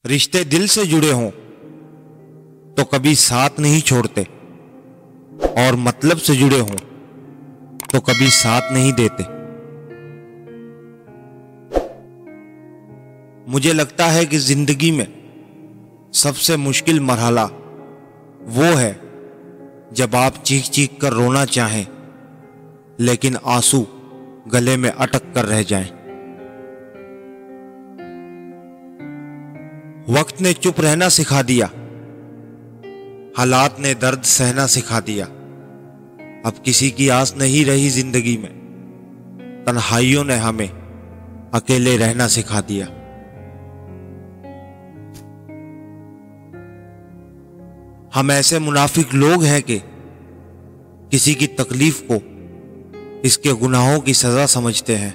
रिश्ते दिल से जुड़े हों तो कभी साथ नहीं छोड़ते, और मतलब से जुड़े हों तो कभी साथ नहीं देते। मुझे लगता है कि जिंदगी में सबसे मुश्किल मरहला वो है जब आप चीख चीख कर रोना चाहें लेकिन आंसू गले में अटक कर रह जाएं। वक्त ने चुप रहना सिखा दिया, हालात ने दर्द सहना सिखा दिया। अब किसी की आस नहीं रही जिंदगी में, तन्हाइयों ने हमें अकेले रहना सिखा दिया। हम ऐसे मुनाफिक लोग हैं कि किसी की तकलीफ को इसके गुनाहों की सजा समझते हैं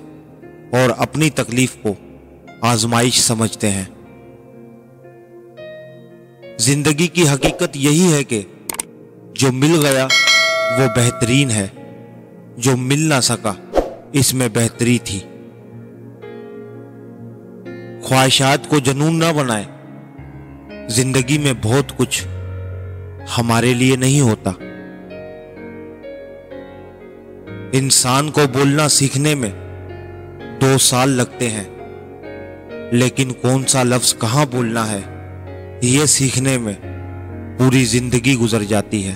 और अपनी तकलीफ को आजमाइश समझते हैं। जिंदगी की हकीकत यही है कि जो मिल गया वो बेहतरीन है, जो मिल ना सका इसमें बेहतरी थी। ख्वाहिशात को जुनून ना बनाए, जिंदगी में बहुत कुछ हमारे लिए नहीं होता। इंसान को बोलना सीखने में 2 साल लगते हैं, लेकिन कौन सा लफ्ज कहां बोलना है ये सीखने में पूरी जिंदगी गुजर जाती है।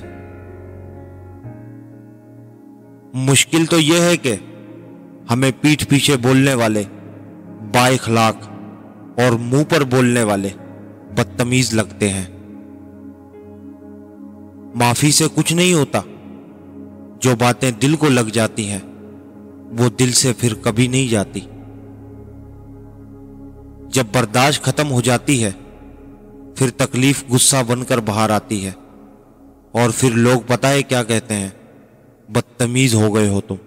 मुश्किल तो यह है कि हमें पीठ पीछे बोलने वाले बाइखलाक और मुंह पर बोलने वाले बदतमीज लगते हैं। माफी से कुछ नहीं होता, जो बातें दिल को लग जाती हैं वो दिल से फिर कभी नहीं जाती। जब बर्दाश्त खत्म हो जाती है फिर तकलीफ गुस्सा बनकर बाहर आती है, और फिर लोग पता है क्या कहते हैं, बदतमीज हो गए हो तुम।